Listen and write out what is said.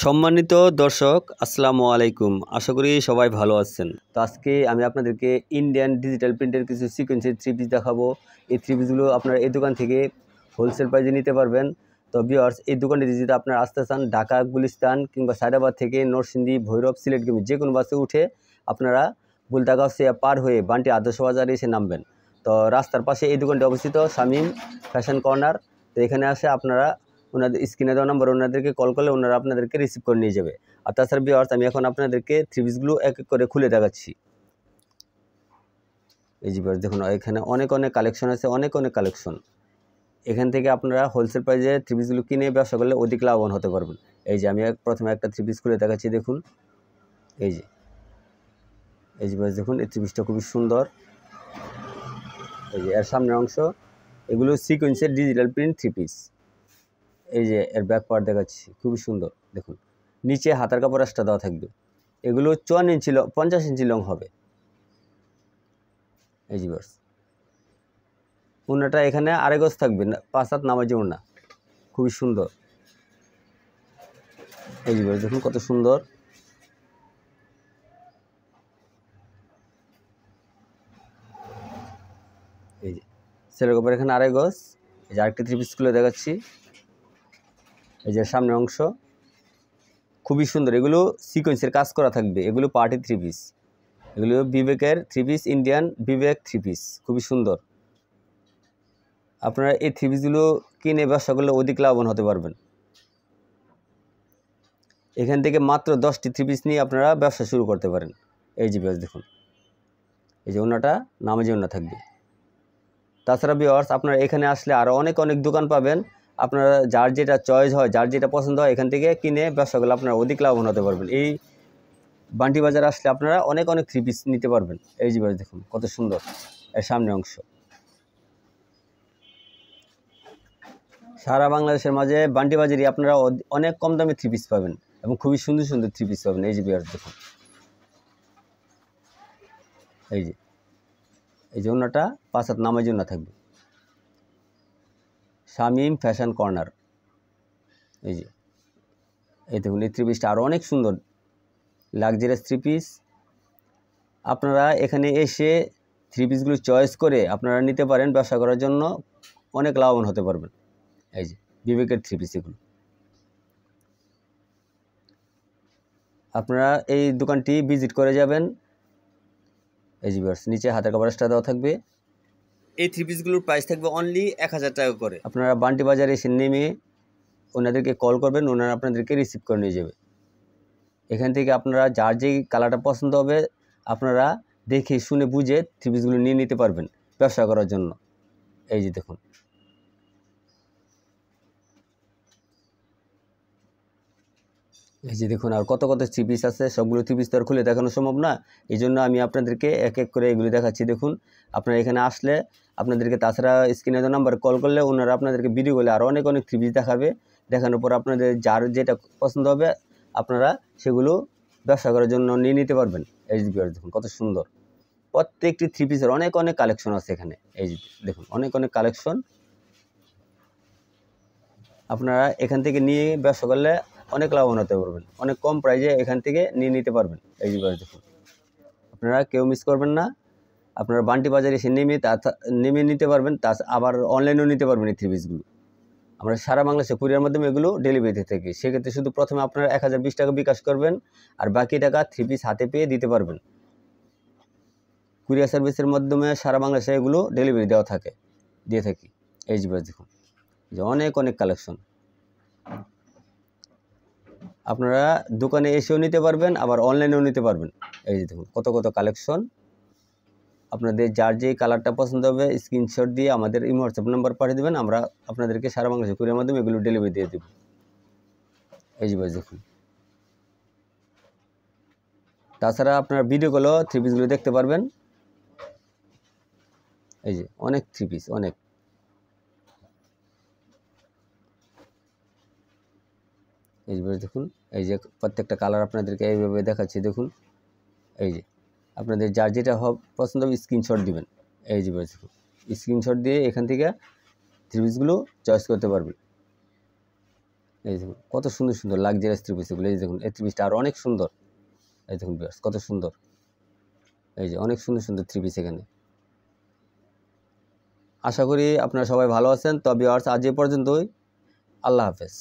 সম্মানিত দর্শক আসসালামু আলাইকুম। আশা করি সবাই ভালো আছেন। তো আজকে আমি আপনাদেরকে ইন্ডিয়ান ডিজিটাল প্রিন্টের কিছু সিকোয়েন্সের থ্রি পিস দেখাবো। এই থ্রি পিসগুলো আপনারা এই দোকান থেকে হোলসেল প্রাইসে নিতে পারবেন। তো ভিউয়ার্স, এই দোকানটি যদি আপনারা আসতে চান, ঢাকা, গুলিস্তান কিংবা সায়দাবাদ থেকে নরসিংদী, ভৈরব, সিলেটগামী যে কোনো বাসে উঠে আপনারা বুলতাগাছিয়া পার হয়ে বান্টি আদর্শ বাজারে এসে নামবেন। তো রাস্তার পাশে এই দোকানটি অবস্থিত, শামীম ফ্যাশন কর্নার। তো এখানে আসে আপনারা ওনাদের স্ক্রিনে দেওয়া নাম্বার ওনাদেরকে কল করলে ওনারা আপনাদেরকে রিসিভ করে নিয়ে যাবে। আর তাছাড়া ভিউয়ার্স, আমি এখন আপনাদেরকে থ্রি পিসগুলো এক এক করে খুলে দেখাচ্ছি। এই যে ভিউয়ার্স দেখুন, এখানে অনেক কালেকশন আছে, অনেক কালেকশন। এখান থেকে আপনারা হোলসেল প্রাইসে থ্রি পিসগুলো কিনে ব্যবসা করলে অধিক লাভবান হতে পারবেন। এই যে আমি প্রথমে একটা থ্রি পিস খুলে দেখাচ্ছি, দেখুন। এই যে ভিউয়ার্স দেখুন, এই থ্রি পিসটা খুবই সুন্দর। এই যে এর সামনের অংশ, এগুলো সিকোয়েন্সের ডিজিটাল প্রিন্ট থ্রি পিস। এই যে এর ব্যাক পার্ট দেখাচ্ছি, খুবই সুন্দর। দেখুন, নিচে হাতার কাপড় এক্সট্রা দেওয়া থাকবে। এগুলো 54 ইঞ্চি 50 ইঞ্চি লং হবে। এই যে ভিউয়ার্স, ওনাটা এখানে আড়াই গজ থাকবে, 5 হাত নামাজি ওনা, খুবই সুন্দর। এই যে ভিউয়ার্স দেখুন কত সুন্দর। এই যে সেলের কাপড় এখানে আড়াই গজ। এই যে আরেকটি থ্রি পিস খুলে দেখাচ্ছি। এই যে সামনের অংশ খুবই সুন্দর। এগুলো সিকোয়েন্সের কাজ করা থাকবে। এগুলো পার্টি থ্রি পিস। এগুলো বিবেকের থ্রি পিস, ইন্ডিয়ান বিবেক থ্রি পিস, খুবই সুন্দর। আপনারা এই থ্রি পিসগুলো কিনে ব্যবসা করলে অধিক লাভবান হতে পারবেন। এখান থেকে মাত্র 10টি থ্রি পিস নিয়ে আপনারা ব্যবসা শুরু করতে পারেন। এই যে ভিউয়ার্স দেখুন, এই যে ওনাটা নামাজি ওনা থাকবে। তাছাড়া ভিউয়ার্স, আপনারা এখানে আসলে আরও অনেক দোকান পাবেন। আপনারা যার যেটা চয়েস হয়, যার যেটা পছন্দ হয়, এখান থেকে কিনে ব্যবসা করলে আপনারা অধিক লাভবান হতে পারবেন। এই বান্টি বাজার আসলে আপনারা অনেক থ্রি পিস নিতে পারবেন। এই যে ভিউয়ার্স দেখুন কত সুন্দর এর সামনের অংশ। সারা বাংলাদেশের মাঝে বান্টি বাজারে আপনারা অনেক কম দামে থ্রি পিস পাবেন এবং খুবই সুন্দর থ্রি পিস পাবেন। এই যে ভিউয়ার্স দেখুন, এই যে ওনাটা 5 হাত নামাজি ওনা থাকবে। Shamim fashion corner. এই যে এই দেখুন, এই থ্রি পিসটা আরও অনেক সুন্দর, লাক্সারিয়াস থ্রি পিস। আপনারা এখানে এসে থ্রি পিসগুলো চয়েস করে আপনারা নিতে পারেন, ব্যবসা করার জন্য অনেক লাভবান হতে পারবেন। এই যে বিবেকের থ্রি পিস, এগুলো আপনারা এই দোকানটি ভিজিট করে যাবেন। এই যে ভিউয়ার্স, নিচে হাতের কাপড় এক্সট্রা দেওয়া থাকবে। এই থ্রি পিসগুলোর প্রাইস থাকবে অনলি 1000 টাকা করে। আপনারা বান্টি বাজারে এসে নেমে ওনাদেরকে কল করবেন, ওনারা আপনাদেরকে রিসিভ করে নিয়ে যাবে। এখান থেকে আপনারা যার যেই কালারটা পছন্দ হবে আপনারা দেখে শুনে বুঝে থ্রি পিসগুলো নিয়ে নিতে পারবেন ব্যবসা করার জন্য। এই যে দেখুন, এই যে দেখুন আর কত থ্রি পিস আছে। সবগুলো থ্রি পিস তো আর খুলে দেখানো সম্ভব না, এই জন্য আমি আপনাদেরকে এক এক করে এগুলো দেখাচ্ছি। দেখুন, আপনারা এখানে আসলে আপনাদেরকে তাছাড়া স্ক্রিনে দেওয়া নাম্বার কল করলে ওনারা আপনাদেরকে ভিডিও করলে আর অনেক থ্রি পিস দেখাবে। দেখানোর পর আপনাদের যার যেটা পছন্দ হবে আপনারা সেগুলো ব্যবসা করার জন্য নিয়ে নিতে পারবেন। এই যে দেখুন কত সুন্দর, প্রত্যেকটি থ্রি পিসের অনেক কালেকশন আছে এখানে। এই যে দেখুন অনেক কালেকশন। আপনারা এখান থেকে নিয়ে ব্যবসা করলে অনেক লাভবান হতে পারবেন, অনেক কম প্রাইসে এখান থেকে নিয়ে নিতে পারবেন। এই যে দেখুন, আপনারা কেউ মিস করবেন না। আপনারা বান্টি বাজারে এসে নেমে নিতে পারবেন, আবার অনলাইনেও নিতে পারবেন এই থ্রি পিসগুলো। আমরা সারা বাংলাদেশে কুরিয়ার মাধ্যমে এগুলো ডেলিভারি দিয়ে থাকি। সেক্ষেত্রে শুধু প্রথমে আপনারা 1020 টাকা বিকাশ করবেন, আর বাকি টাকা থ্রি পিস হাতে পেয়ে দিতে পারবেন। কুরিয়ার সার্ভিসের মাধ্যমে সারা বাংলাদেশে এগুলো ডেলিভারি দিয়ে থাকি। এই যে দেখুন, যে অনেক কালেকশন। আপনারা দোকানে এসেও নিতে পারবেন, আবার অনলাইনেও নিতে পারবেন। এই যে দেখুন কত কালেকশন। আপনাদের যার যে কালারটা পছন্দ হবে স্ক্রিনশট দিয়ে আমাদের ইমো হোয়াটসঅ্যাপ নাম্বার পাঠিয়ে দেবেন, আমরা আপনাদেরকে সারা বাংলাদেশে কুরিয়ার মাধ্যমে এগুলো ডেলিভারি দিয়ে দেব। এই যে দেখুন, তাছাড়া আপনারা ভিডিও কলও থ্রি পিসগুলো দেখতে পারবেন। এই যে অনেক থ্রি পিস, অনেক। এই যে দেখুন, এই যে প্রত্যেকটা কালার আপনাদেরকে এইভাবে দেখাচ্ছি। দেখুন, এই যে আপনাদের যার যেটা পছন্দ হবে স্ক্রিনশট দিবেন। এই যে দেখুন, স্ক্রিনশট দিয়ে এখান থেকে থ্রি পিসগুলো চয়েস করতে পারবেন। এই দেখুন কত সুন্দর সুন্দর লাক্সারিয়াস থ্রি পিসগুলো। এই দেখুন এই থ্রি পিসটা আর অনেক সুন্দর। এই দেখুন ভিউয়ার্স কত সুন্দর, এই যে অনেক সুন্দর সুন্দর থ্রি পিস এখানে। আশা করি আপনারা সবাই ভালো আছেন। তো ভিউয়ার্স আজ এ পর্যন্তই, আল্লাহ হাফেজ।